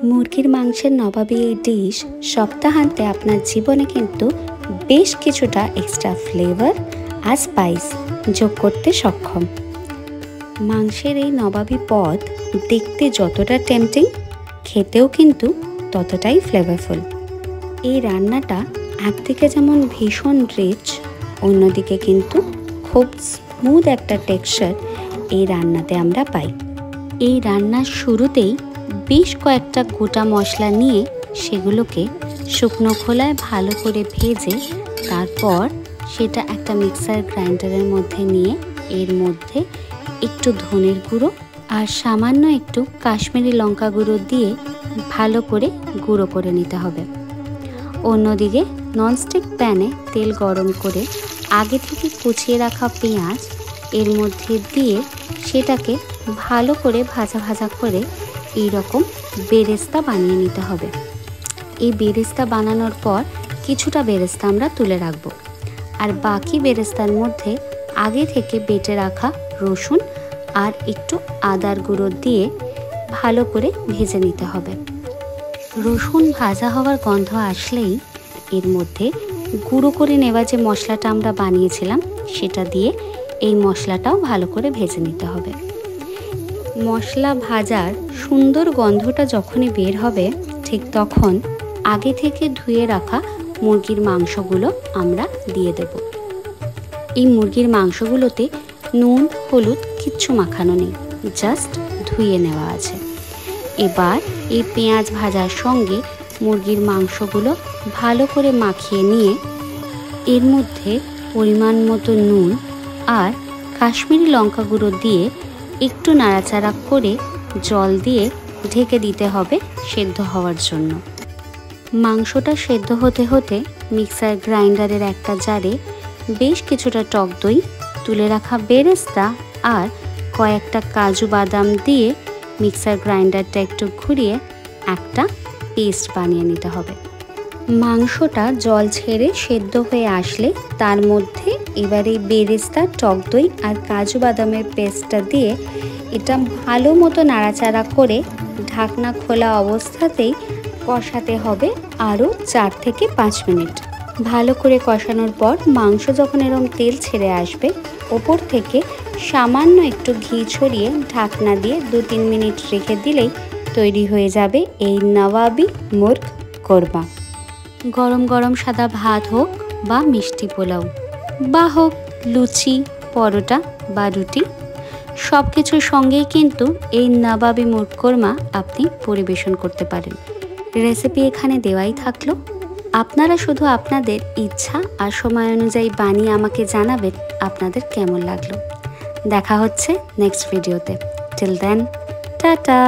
মুরগির মাংসের নবাবী এই ডিশ সপ্তাহান্তে আপনার জীবনে কিন্তু বেশ কিছুটা এক্সট্রা ফ্লেভার আর স্পাইস যোগ করতে সক্ষম। মাংসের এই নবাবী পদ দেখতে যতটা টেম্পটিং, খেতেও কিন্তু ততটাই ফ্লেভারফুল। এই রান্নাটা একদিকে যেমন ভীষণ রিচ, অন্যদিকে কিন্তু খুব স্মুথ একটা টেক্সচার এই রান্নাতে আমরা পাই। এই রান্নার শুরুতেই বেশ কয়েকটা গোটা মশলা নিয়ে সেগুলোকে শুকনো খোলায় ভালো করে ভেজে তারপর সেটা একটা মিক্সার গ্রাইন্ডারের মধ্যে নিয়ে এর মধ্যে একটু ধনের গুঁড়ো আর সামান্য একটু কাশ্মীরি লঙ্কা গুঁড়ো দিয়ে ভালো করে গুঁড়ো করে নিতে হবে। অন্যদিকে ননস্টিক প্যানে তেল গরম করে আগে থেকে কুচিয়ে রাখা পেঁয়াজ এর মধ্যে দিয়ে সেটাকে ভালো করে ভাজা ভাজা করে এইরকম বেরেস্তা বানিয়ে নিতে হবে। এই বেরেস্তা বানানোর পর কিছুটা বেরেস্তা আমরা তুলে রাখবো, আর বাকি বেরেস্তার মধ্যে আগে থেকে বেটে রাখা রসুন আর একটু আদার গুঁড়ো দিয়ে ভালো করে ভেজে নিতে হবে। রসুন ভাজা হওয়ার গন্ধ আসলেই এর মধ্যে গুঁড়ো করে নেওয়া যে মশলাটা আমরা বানিয়েছিলাম সেটা দিয়ে এই মশলাটাও ভালো করে ভেজে নিতে হবে। মশলা ভাজার সুন্দর গন্ধটা যখনই বের হবে ঠিক তখন আগে থেকে ধুয়ে রাখা মুরগির মাংসগুলো আমরা দিয়ে দেব। এই মুরগির মাংসগুলোতে নুন হলুদ কিচ্ছু মাখানো নেই, জাস্ট ধুয়ে নেওয়া আছে। এবার এই পেঁয়াজ ভাজার সঙ্গে মুরগির মাংসগুলো ভালো করে মাখিয়ে নিয়ে এর মধ্যে পরিমাণ মতো নুন আর কাশ্মীরি লঙ্কা গুঁড়ো দিয়ে একটু নাড়াচাড়া করে জল দিয়ে ঢেকে দিতে হবে সেদ্ধ হওয়ার জন্য। মাংসটা সেদ্ধ হতে হতে মিক্সার গ্রাইন্ডারের একটা জারে বেশ কিছুটা টক দই, তুলে রাখা বেরেস্তা আর কয়েকটা কাজু বাদাম দিয়ে মিক্সার গ্রাইন্ডারটা একটু ঘুরিয়ে একটা পেস্ট বানিয়ে নিতে হবে। মাংসটা জল ছেড়ে সেদ্ধ হয়ে আসলে তার মধ্যে এবার এই বেরেস্তা, টক দই আর কাজু বাদামের পেস্টটা দিয়ে এটা ভালো মতো নাড়াচাড়া করে ঢাকনা খোলা অবস্থাতেই কষাতে হবে আরও 4 থেকে 5 মিনিট। ভালো করে কষানোর পর মাংস যখন এরকম তেল ছেড়ে আসবে ওপর থেকে সামান্য একটু ঘি ছড়িয়ে ঢাকনা দিয়ে 2-3 মিনিট রেখে দিলেই তৈরি হয়ে যাবে এই নবাবী মুরগ কোরমা। গরম গরম সাদা ভাত হোক বা মিষ্টি পোলাও বা হোক লুচি, পরোটা বা রুটি, সব কিছুর সঙ্গেই কিন্তু এই নবাবী মুরগ কোরমা আপনি পরিবেশন করতে পারেন। রেসিপি এখানে দেওয়াই থাকলো, আপনারা শুধু আপনাদের ইচ্ছা আর সময় অনুযায়ী বানিয়ে আমাকে জানাবেন আপনাদের কেমন লাগলো। দেখা হচ্ছে নেক্সট ভিডিওতে। Till then, tata.